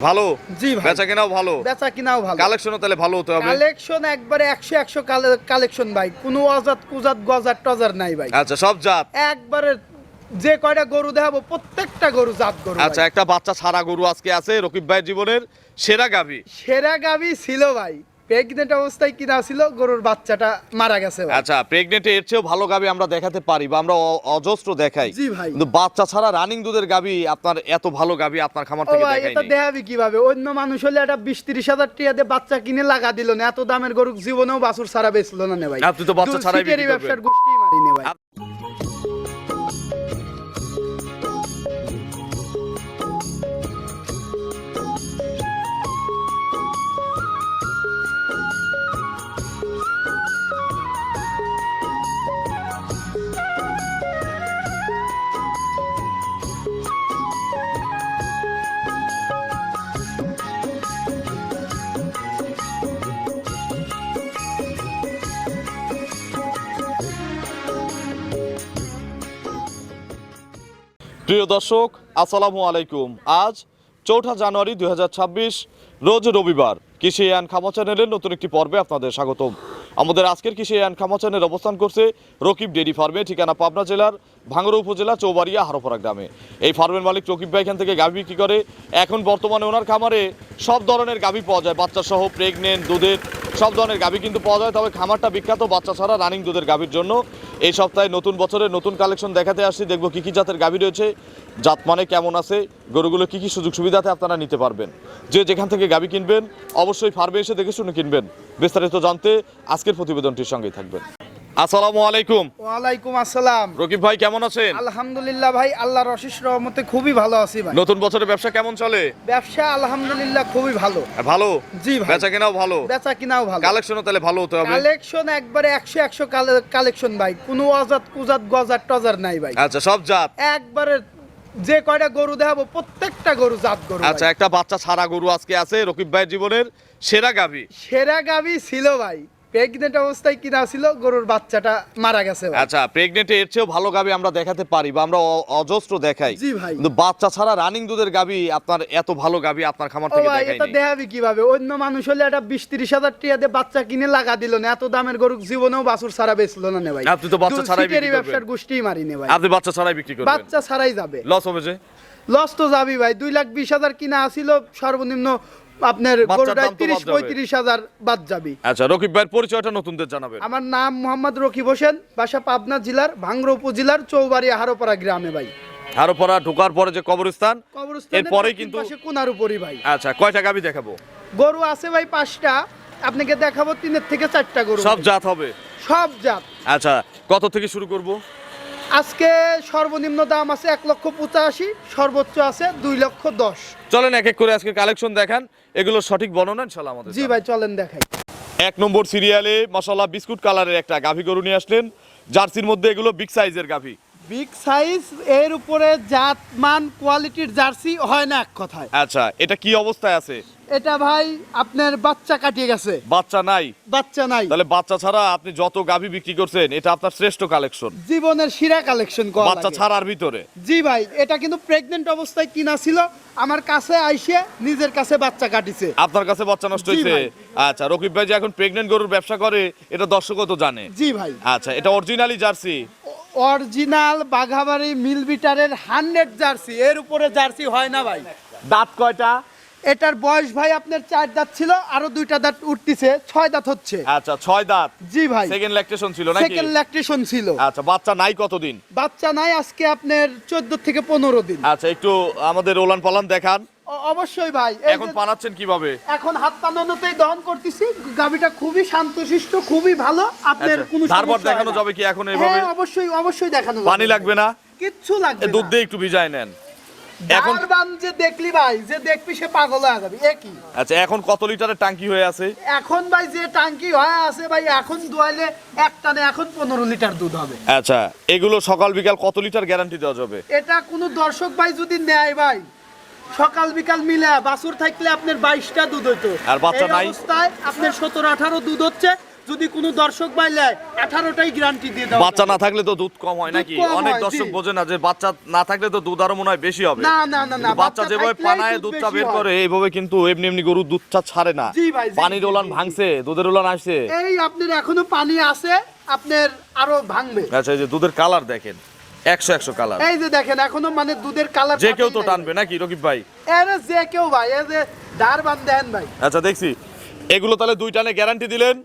ভালো। জি ভাই, বেচা কেনাও ভালো। বেচা কিনাও ভালো। কালেকশনও তাহলে ভালো হতে হবে। কালেকশন একবারে 100 কালেকশন ভাই, কোনো অজাত কুজাত গজার টজার নাই ভাই। আচ্ছা, সব জাত। একবারে যে কয়টা গরু দেখাবো প্রত্যেকটা গরু জাত গরু। আচ্ছা, একটা বাচ্চা ছাড়া গরু আজকে আছে রকিব ভাইয়ের জীবনের সেরা গাভী। সেরা গাভী ছিল ভাই, প্রেগনেন্ট অবস্থায় কিনা ছিল, গরুর বাচ্চাটা মারা গেছে ভাই। আচ্ছা, প্রেগনেন্টে এর চেয়েও ভালো গাভী আমরা দেখাতে পারি বা আমরা অজস্র দেখাই। জি ভাই। কিন্তু বাচ্চা ছাড়া রানিং দুধের গাভী আপনার এত ভালো গাভী আপনার খামার ও থেকে ভাই, দেখাই এটা নাই। দেখাবি কিভাবে? অন্য মানুষ হলে এটা 20-30 হাজার টাকা দিয়ে বাচ্চা কিনে লাগা দিল না, এত দামের গরু জীবনেও বাছুর ছাড়া বেচলো না ভাই। আপনি তো বাচ্চা ছাড়াই বিক্রি করবেন। ব্যবসার গোষ্ঠী মারি নে ভাই। প্রিয় দর্শক, আসসালামু আলাইকুম। আজ 4 জানুয়ারি 2026, রোজ রবিবার। কৃষি অ্যান্ড খামা চ্যানেলের নতুন একটি পর্বে আপনাদের স্বাগতম। আমাদের আজকের কৃষি অ্যান্ড খামা চ্যানেল অবস্থান করছে রকিব ডেইরি ফার্মে, ঠিকানা পাবনা জেলার ভাঙ্গুড়া উপজেলা চৌবাড়িয়া হারোপাড়া গ্রামে। এই ফার্মের মালিক রকিব ভাই এখান থেকে গাভী বিক্রি করে। এখন বর্তমানে ওনার খামারে সব ধরনের গাভী পাওয়া যায়, বাচ্চা সহ, প্রেগনেন্ট, দুধের সব ধরনের গাভী কিন্তু পাওয়া যায়। তবে খামারটা বিখ্যাত বাচ্চা ছাড়া রানিং দুধের গাভীর জন্য। এই সপ্তাহে নতুন বছরের নতুন কালেকশন দেখাতে আসছি, দেখবো কী কী জাতের গাভী রয়েছে, জাত মানে কেমন আছে, গরুগুলো কী কী সুযোগ সুবিধাতে আপনারা নিতে পারবেন। যে যেখান থেকে গাভী কিনবেন অবশ্যই ফার্মে এসে দেখে শুনে কিনবেন। বিস্তারিত জানতে আজকের প্রতিবেদনটির সঙ্গেই থাকবেন। আসসালামু আলাইকুম। ওয়ালাইকুম আসসালাম। রকিব ভাই কেমন আছেন? আলহামদুলিল্লাহ ভাই, আল্লাহর অশেষ রহমতে খুবই ভালো আছি ভাই। নতুন বছরের ব্যবসা কেমন চলে? ব্যবসা আলহামদুলিল্লাহ খুবই ভালো। ভালো। জি ভাই, বেচা কেনাও ভালো। বেচা কিনাও ভালো। কালেকশনও তাহলে ভালো হতে হবে। কালেকশন একবারে 100 কালেকশন ভাই, কোনো অজাত কুজাত গজার টজার নাই ভাই। আচ্ছা, সব জাত। একবারে যে কয়টা গরু দেখাবো প্রত্যেকটা গরু জাত গরু। আচ্ছা, একটা বাচ্চা ছাড়া গরু আজকে আছে রকিব ভাইয়ের জীবনের সেরা গাভী। সেরা গাভী ছিল ভাই, প্রেগনেন্ট অবস্থায় কিনা ছিল, গরুর বাচ্চাটা মারা গেছে ভাই। আচ্ছা, প্রেগনেন্টে এর চেয়েও ভালো গাভী আমরা দেখাতে পারি বা আমরা অজস্র দেখাই। জি ভাই। কিন্তু বাচ্চা ছাড়া রানিং দুধের গাভী আপনার এত ভালো গাভী আপনার খামার ও থেকে ভাই, দেখাই এটা নাই। দেখাবি কিভাবে? অন্য মানুষ হলে এটা 20-30 হাজার টাকা দিয়ে বাচ্চা কিনে লাগা দিল না, এত দামের গরু জীবনেও বাছুর ছাড়া বেচলো না ভাই। আপনি তো বাচ্চা ছাড়াই বিক্রি করবেন। ব্যবসার গোষ্ঠী মারি নে ভাই। আপনি বাচ্চা ছাড়াই বিক্রি করবেন। বাচ্চা ছাড়াই যাবে। লস হবে যে? লস তো যাবি ভাই, 2,20,000 কিনা আসিল, সর্বনিম্ন আপনার বাচ্চার দাম তো বাদ যাবে। 30-35 হাজার বাদ যাবি। আচ্ছা, রকিব ভাইয়ের পরিচয়টা নতুনদের জানাবেন। আমার নাম মোহাম্মদ রকিব হোসেন, বাসা পাবনা জেলার ভাঙ্গুড়া উপজেলার চৌবাড়িয়া হারোপাড়া গ্রামে ভাই। হারোপাড়া ঢোকার পরে যে কবরস্থান, কবরস্থানের এরপরেই পশ্চিম কিন্তু পাশে কোনার উপরই ভাই। আচ্ছা, কয়টা গাভী দেখাবো? গরু আছে ভাই 5টা, আপনাকে দেখাবো 3 থেকে 4টা গরু। সব জাত হবে? সব জাত। আচ্ছা, কত থেকে শুরু করব? আজকে সর্বনিম্ন দাম আছে 1,85,000, সর্বোচ্চ আছে 2,10,000। চলেন এক এক করে আজকে কালেকশন দেখান, এগুলো সঠিক বর্ণনা ইনশাআল্লাহ আমাদের। জি ভাই, চলেন দেখাই। 1 নম্বর সিরিয়ালে মাশাআল্লাহ বিস্কুট কালারের একটা গাভী গরু নিয়ে আসলেন। জার্সির মধ্যে এগুলো বিগ সাইজের গাভী। বিগ সাইজ, এর উপরে জাত মান কোয়ালিটির জার্সি হয় না এক কথায়। আচ্ছা, এটা কি অবস্থায় আছে? এটা ভাই আপনার বাচ্চা কাটিয়ে গেছে, বাচ্চা নাই? বাচ্চা নাই। তাহলে বাচ্চা ছাড়া আপনি যত গাভী বিক্রি করছেন এটা আপনার শ্রেষ্ঠ কালেকশন, জীবনের সেরা কালেকশন করা বাচ্চা লাগে। ছাড়ার ভিতরে। জি ভাই, এটা কিন্তু প্রেগনেন্ট অবস্থায় কিনা ছিল, আমার কাছে আইসে নিজের কাছে বাচ্চা কাটিছে। আপনার কাছে বাচ্চা নষ্ট জি হয়েছে? ভাই। আচ্ছা, রকিব ভাই যে এখন প্রেগনেন্ট গরুর ব্যবসা করে এটা দর্শকও তো জানে। জি ভাই, আচ্ছা, এটা অরিজিনালি জার্সি? অরিজিনাল বাঘাবাড়ি মিল বিটারের 100 জার্সি, এর উপরে জার্সি হয় না ভাই। দাঁত কয়টা? এটার বয়স ভাই আপনার 4 দাঁত ছিল, আরো 2টা দাঁত উঠতিছে, 6 দাঁত হচ্ছে। আচ্ছা, 6 দাঁত। জি ভাই, সেকেন্ড ল্যাকটেশন ছিল নাকি? সেকেন্ড ল্যাকটেশন ছিল। আচ্ছা, বাচ্চা নাই কতদিন? বাচ্চা নাই আজকে আপনার 14 থেকে 15 দিন। আচ্ছা, একটু আমাদের ওলান পালান দেখান। অবশ্যই ভাই। এই এখন যে পানাচ্ছেন কিভাবে? এখন হাত পানানোতেই দহন করতেছি, গাবিটা খুবই শান্তশিষ্ট, খুবই ভালো। আপনার আচ্ছা, কোনো ধারবার সমস্যা দেখানো হয় না। যাবে কি এখন এইভাবে? হ্যাঁ, অবশ্যই অবশ্যই দেখানো যাবে। পানি লাগবে না? কিচ্ছু লাগবে না। দুধ দিয়ে একটু ভিজায় নেন। এখন এখন যে দেখলি ভাই, যে দেখবি সে পাগল হয়ে যাবে। একই। আচ্ছা, এখন কত লিটারের ট্যাঙ্কি হয়ে আছে? এখন ভাই যে টাঙ্কি হয়ে আছে ভাই, এখন দোয়াইলে এক টানে এখন 15 লিটার দুধ হবে। আচ্ছা, এগুলো সকাল বিকাল কত লিটার গ্যারান্টি দেওয়া যাবে? এটা কোনো দর্শক ভাই যদি নেয় ভাই, সকাল বিকাল মিলে বাছুর থাকলে আপনার 22টা দুধ হইতো, আর বাচ্চা এই নাই? অবস্থায় আপনার 17-18 দুধ হচ্ছে। যদি কোনো দর্শক ভাই নেয় 18টাই গ্যারান্টি দিয়ে দাও। বাচ্চা না থাকলে তো দুধ কম হয় দুধ নাকি? কম অনেক হয়, দর্শক জি। বোঝে না যে বাচ্চা না থাকলে তো দুধ আরো মনে হয় বেশি হবে। না না না না, কিন্তু বাচ্চা যেভাবে থাকলেই পানায় দুধ দুধটা বেশি বের হয়। করে এইভাবে কিন্তু এমনি এমনি গরু দুধটা ছাড়ে না। জি ভাই, জি, পানির জি, ওলান জি, জি। ভাঙছে, দুধের ওলান আসছে। এই আপনার এখনো পানি আছে, আপনার আরো ভাঙবে। আচ্ছা, এই যে দুধের কালার দেখেন, 100 কালার। এই যে দেখেন এখনো মানে দুধের কালার যে কেউ তো টানবে নাকি রকিব ভাই? আরে যে কেউ ভাই, এই যে দাঁড় বান দেন ভাই। আচ্ছা, দেখছি এগুলো তাহলে 2 টানে গ্যারান্টি দিলেন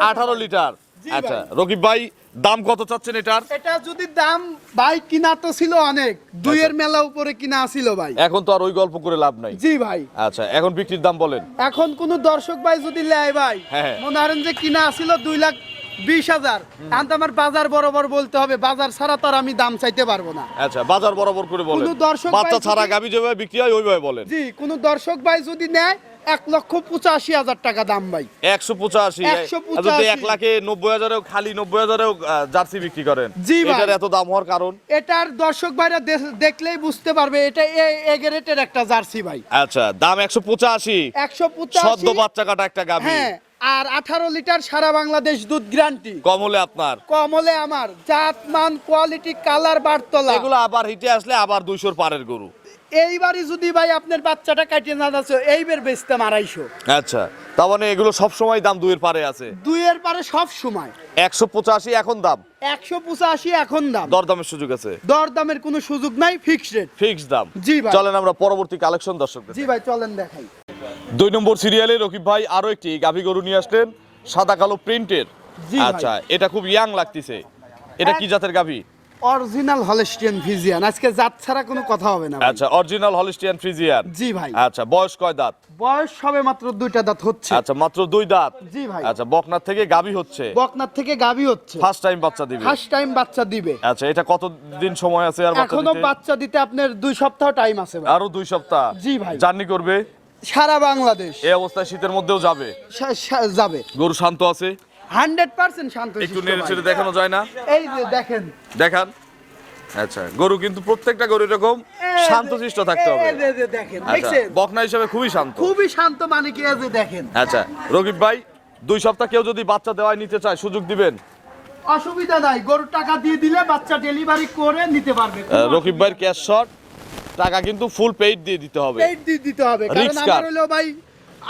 18 লিটার। জি আচ্ছা ভাই। রকিব ভাই, দাম কত চাচ্ছেন এটার? এটা যদি দাম ভাই কিনা তো ছিল অনেক, দুইয়ের মেলা উপরে কিনা ছিল ভাই। এখন তো আর ওই গল্প করে লাভ নাই। জি ভাই, আচ্ছা, এখন বিক্রির দাম বলেন। এখন কোন দর্শক ভাই যদি লেয় ভাই, হ্যাঁ। মনে করেন যে কিনা ছিল 2,20,000, এখন তো আমার বাজার বরাবর বলতে হবে, বাজার ছাড়া তো আর আমি দাম চাইতে পারবো না। আচ্ছা, বাজার বরাবর করে বলেন। কোনো দর্শক বাচ্চা ভাই ছাড়া যদি- গাবি যেভাবে বিক্রি হয় ওইভাবে বলেন। জি, কোন দর্শক ভাই যদি নেয় 1,85,000 টাকা দাম ভাই। 185। 185 যদি 1,90,000 খালি 90,000 জার্সি বিক্রি করেন, জি ভাই। এটার এত দাম হওয়ার কারণ? এটার দর্শক ভাইরা দেখলেই বুঝতে পারবে এটা এ গ্রেডের একটা জার্সি ভাই। আচ্ছা, দাম 185। 185, সদ্য বাচ্চা কাটা একটা গাবি। হ্যাঁ, আর 18 লিটার সারা বাংলাদেশ দুধ গ্যারান্টি। কম হলে আপনার, কম হলে আমার, জাত মান কোয়ালিটি কালার বাড়তলা। এগুলো আবার হিটে আসলে আবার 200 পারের গরু। এইবারই যদি ভাই আপনার বাচ্চাটা কাটিয়ে না যাচ্ছে, এইবার বেচতাম 250। আচ্ছা, তার মানে এগুলো সব সময় দাম 2 এর পারে আছে। দুইয়ের পারে সব সময় 185 এখন দাম, 185 এখন দাম। দরদামের সুযোগ আছে? দরদামের কোনো সুযোগ নাই, ফিক্সড রেট। ফিক্স দাম। জি ভাই। চলেন আমরা পরবর্তী কালেকশন দর্শকদের। জি ভাই, চলেন দেখাই। 2 নম্বর সিরিয়ালে রকিব ভাই আরো একটি গাভী গরু নিয়ে আসলেন, সাদা কালো প্রিন্টের। জি ভাই। আচ্ছা, এটা খুব ইয়াং লাগতেছে। এটা কি জাতের গাভী? অরিজিনাল হলস্টিয়ান ফ্রিজিয়ান, আজকে জাত ছাড়া কোনো কথা হবে না ভাই। আচ্ছা, অরিজিনাল হলিস্টিয়ান ফ্রিজিয়ান। জি ভাই। আচ্ছা, বয়স কয় দাঁত? বয়স সবে মাত্র 2টা দাঁত হচ্ছে। আচ্ছা, মাত্র 2 দাঁত। জি ভাই। আচ্ছা, বকনার থেকে গাভী হচ্ছে, বকনার থেকে গাভী হচ্ছে, ফার্স্ট টাইম বাচ্চা দিবে। ফার্স্ট টাইম বাচ্চা দিবে। আচ্ছা, এটা কত দিন সময় আছে আর বাচ্চা এখনো দিতে? বাচ্চা দিতে আপনার 2 সপ্তাহ টাইম আছে ভাই। আরো 2 সপ্তাহ। জি ভাই। জার্নি করবে সারা বাংলাদেশ এই অবস্থায়, শীতের মধ্যেও যাবে। যাবে। গরু শান্ত আছে, 100% শান্ত একটু শিষ্ট নেড়ে ভাই। চেড়ে দেখানো যায় না? এই যে দেখেন, দেখান। আচ্ছা, গরু কিন্তু প্রত্যেকটা গরু এরকম শান্তশিষ্ট থাকতে হবে। এই যে দেখেন, আচ্ছা, দেখছেন বকনা হিসেবে খুবই শান্ত। খুবই শান্ত, মানে কি এই যে দেখেন। আচ্ছা, রকিব ভাই 2 সপ্তাহ কেউ যদি বাচ্চা দেওয়ায় নিতে চায়, সুযোগ দিবেন? অসুবিধা নাই, গরুর টাকা দিয়ে দিলে বাচ্চা ডেলিভারি করে নিতে পারবে। রকিব ভাইয়ের ক্যাশ শট, টাকা কিন্তু ফুল পেইড দিয়ে দিতে হবে। পেইড দিয়ে দিতে হবে, কারণ Risk আমার কার? হলো ভাই,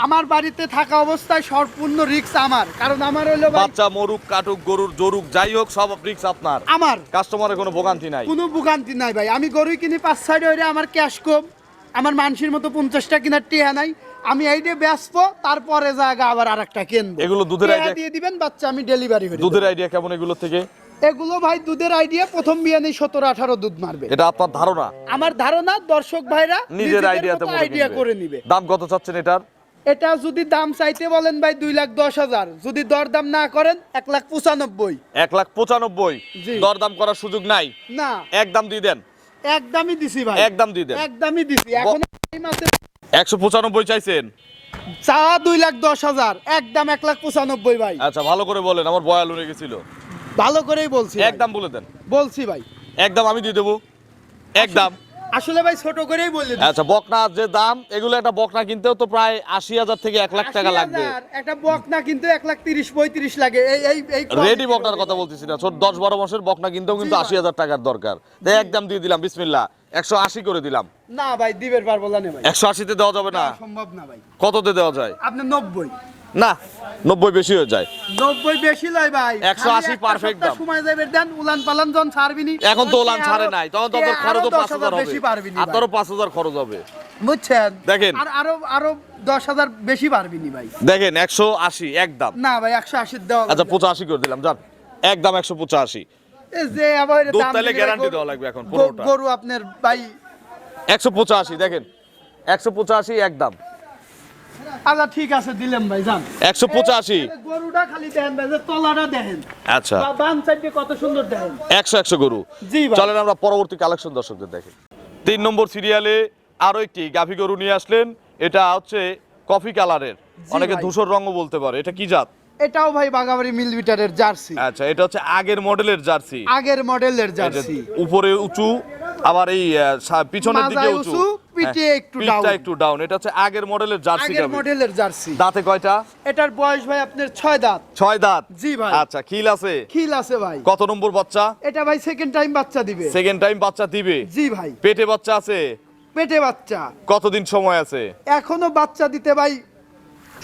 আমার বাড়িতে থাকা অবস্থায় সম্পূর্ণ রিস্ক আমার, কারণ আমার হলো ভাই, বাচ্চা মরুক কাটুক গরুর জরুক যাই হোক, সব রিস্ক আপনার। আমার কাস্টমারের কোনো ভোগান্তি নাই। কোনো ভোগান্তি নাই ভাই। আমি গরুই কিনি 5 সাইড হইরে, আমার ক্যাশ কম, আমার মানুষের মতো 50টা কিনার টিহা নাই। আমি এই দিয়ে বেচবো, তারপরে জায়গা আবার আরেকটা কিনবো। এগুলো দুধের টিহা idea- দিয়ে দিবেন, বাচ্চা আমি ডেলিভারি করে দুধের দেব। আইডিয়া কেমন এগুলো থেকে? এগুলো ভাই দুধের আইডিয়া, প্রথম বিয়ানেই 17-18 দুধ মারবে। এটা আপনার ধারণা? আমার ধারণা দর্শক ভাইরা নিজের আইডিয়াতে আইডিয়া করে নিবে। দাম কত চাচ্ছেন এটার? এটা যদি দাম চাইতে বলেন ভাই 2,10,000, যদি দরদাম না করেন 1,95,000। 1,95,000। জি। দরদাম করার সুযোগ নাই? না, একদম দিয়ে দেন। একদমই দিছি ভাই, একদম দিয়ে দেন। একদমই দিছি। এখন টাইম আছে। 195 চাইছেন? চা 2,10,000, একদম 1,95,000 ভাই। আচ্ছা, ভালো করে বলেন, আমার বয়াল উড়ে গেছিল। ভালো করেই বলছি ভাই। একদম বলে দেন। বলছি ভাই, একদম আমি দিয়ে দেবো, একদম। আসলে ভাই ছোট করেই বললি। আচ্ছা, বকনার যে দাম, এগুলো একটা বকনা কিনতেও তো প্রায় 80,000 থেকে 1 লাখ টাকা লাগবে। একটা বকনা কিন্তু 1,30,000-35,000 লাগে। এই রেডি বকনার কথা বলতেছি না, ছোট 10-12 মাসের বকনা কিনতেও কিন্তু জি ভাই। 80,000 টাকার দরকার। তাই একদম দিয়ে দিলাম, বিসমিল্লাহ, 180 করে দিলাম। না ভাই, দিবের পারবো না ভাই। 180-তে দেওয়া যাবে না? সম্ভব না ভাই। কততে দেওয়া যায়? আপনি 90। না, 90 বেশি হয়ে যায়। 90 বেশি লয় ভাই। 180 perfect দাম। সময় যাবে দেন, উলান পালান জন ছাড়বিনি। এখন তো ওলান ছাড়ে নাই, তখন তো তোর খরচ 10,000 5,000 হবে। বেশি পারবিনি আর ভাই। তোর 5,000 খরচ হবে। বুঝছেন? দেখেন। আর আরো 10,000 বেশি পারবিনি ভাই। দেখেন, 180 একদম। না ভাই, 180 দেওয়া আচ্ছা, লাগবে। 85 করে দিলাম, যান। একদম 185। এই যে আবার দুধ দাম তাহলে দিলে guarantee গরু- দেওয়া লাগবে এখন, 15টা। গরু আপনার ভাই 185 দেখেন, 185 একদম। আচ্ছা ঠিক আছে, দিলাম ভাই, যান। 185। গরুটা খালি দেখেন ভাই, যে তলাটা দেখেন, আচ্ছা, বাম সাইডে কত সুন্দর দেখেন। 100 গরু। জি ভাই। চলেন আমরা পরবর্তী কালেকশন দর্শকদের দেখি। 3 নম্বর সিরিয়ালে আরো একটি গাভী গরু নিয়ে আসলেন, এটা হচ্ছে কফি কালারের, অনেকে ভাই। ধূসর রঙও বলতে পারে। এটা কি জাত? এটাও ভাই বাগাবাড়ি মিলবিটারের জার্সি, আচ্ছা, এটা হচ্ছে আগের মডেলের জার্সি। আগের মডেলের এটা জার্সি। উপরে উঁচু, আবার এই পিছনের দিকে মাজায় উঁচু। উঁচু, পিঠে একটু পিঠটা ডাউন। একটু ডাউন। এটা হচ্ছে আগের মডেলের জার্সি আগের গাভী। মডেলের জার্সি। দাঁতে কয়টা? এটার বয়স ভাই আপনার 6 দাঁত। 6 দাঁত। জি ভাই। আচ্ছা, খিল আছে? খিল আছে ভাই। কত নম্বর বাচ্চা? এটা ভাই সেকেন্ড টাইম বাচ্চা দিবে। সেকেন্ড টাইম বাচ্চা দিবে? জি ভাই। পেটে বাচ্চা আছে? পেটে বাচ্চা। কতদিন সময় আছে? এখনো বাচ্চা দিতে ভাই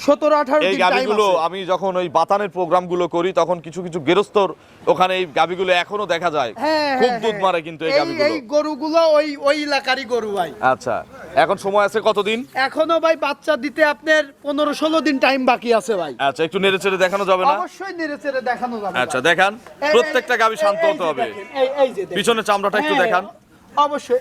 17-18 এই দিন টাইম গাভীগুলো আছে। আমি যখন ওই বাতানের প্রোগ্রামগুলো করি তখন কিছু কিছু গৃহস্থর ওখানে এই গাভীগুলো এখনো দেখা যায়, হ্যাঁ, খুব হ্যাঁ, দুধ হ্যাঁ। মারে কিন্তু এই এই গাভীগুলো। গরুগুলো ওই এলাকারই গরু ভাই। আচ্ছা, এখন সময় আছে কতদিন? এখনো ভাই বাচ্চা দিতে আপনার 15-16 দিন টাইম বাকি আছে ভাই। আচ্ছা, একটু নেড়ে চেড়ে দেখানো যাবে না? অবশ্যই নেড়েচেড়ে দেখানো যাবে। আচ্ছা, দেখান। প্রত্যেকটা গাভী শান্ত হতে হবে। এই যে দেখেন। পিছনে চামড়াটা একটু হ্যাঁ, দেখান। অবশ্যই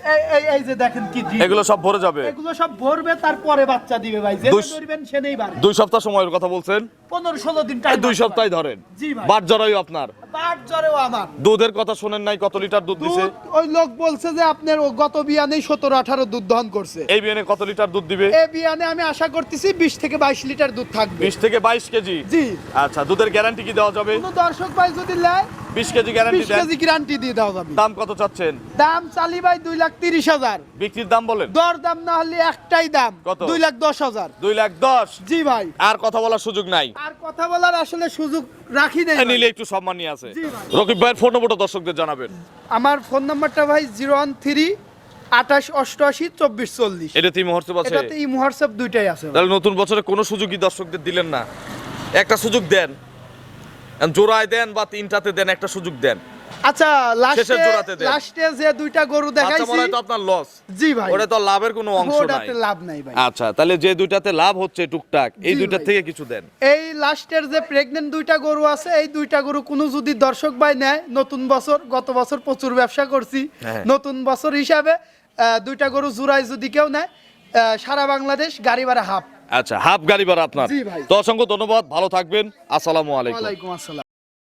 এই যে দেখেন কি জি। এগুলো সব ভরে যাবে? এগুলো সব ভরবে, তারপরে বাচ্চা দিবে ভাই। যে ধরবেন সে নেই বাড়ে। 2 সপ্তাহ সময়ের কথা বলছেন? 15-16 দিন টাইম। 2 সপ্তাহ ধরেন। জি ভাই। বাট জরায়ু আপনার? বাট জ্বরেও আমার। দুধের কথা শুনেন নাই? কত লিটার দুধ দিছে? দুধ ওই লোক বলছে যে আপনার ও গত বিয়ানেই 17-18 দুধ দহন করছে। এই বিয়ানে কত লিটার দুধ দিবে? এই বিয়ানে আমি আশা করতেছি 20 থেকে 22 লিটার দুধ থাকবে। 20 থেকে 22 কেজি? জি। আচ্ছা, দুধের গ্যারান্টি কি দেওয়া যাবে? কোনো দর্শক ভাই যদি নেয় 20 কেজি গ্যারান্টি 20 দেন? কেজি গ্যারান্টি দিয়ে দেওয়া যাবে। দাম কত চাচ্ছেন? দাম চালি ভাই 2,30,000। বিক্রির দাম বলেন? দর দাম না হলে একটাই দাম। কত? 2,10,000। 2,10,000? জি ভাই। আর কথা বলার সুযোগ নাই? আর কথা বলার আসলে সুযোগ রাখি নাই ভাই। নিলে একটু সম্মানী আছে। জি ভাই। রকিব ভাইয়ের ফোন নম্বরটা দর্শকদের জানাবেন। আমার ফোন নাম্বারটা ভাই 013-2888-2440। এটাতে হোয়াটসঅ্যাপ আছে? এটাতে ইমো হোয়াটসঅ্যাপ দুইটাই আছে ভাই। তাহলে নতুন বছরে কোনো সুযোগই দর্শকদের দিলেন না? একটা সুযোগ দেন, জোড়ায় দেন বা 3টাতে দেন, একটা সুযোগ দেন। আচ্ছা, শেষের জোড়াতে দেন। লাস্টে যে দুইটা গরু আচ্ছা, দেখাইছি। মনে হয় তো আপনার লস। জি ভাই। ওটা তো লাভের কোনো অংশ নাই। ওটাতে লাভ নাই ভাই। আচ্ছা, তাহলে যে দুইটাতে লাভ হচ্ছে টুকটাক, এই জি দুইটার ভাই। থেকে কিছু দেন। এই লাস্টের যে প্রেগনেন্ট দুইটা গরু আছে, এই দুইটা গরু কোনো যদি দর্শক ভাই নেয়, নতুন বছর, গত বছর প্রচুর ব্যবসা করছি, হ্যাঁ। নতুন বছর হিসাবে দুইটা গরু জোড়ায় যদি কেউ নেয়, সারা বাংলাদেশ গাড়ি ভাড়া হাফ। আচ্ছা, হাফ গাড়ি ভাড়া আপনার। জি ভাই। তো অসংখ্য ধন্যবাদ, ভালো থাকবেন, আসসালামু আলাইকুম। ওয়ালাইকুম আসসালাম।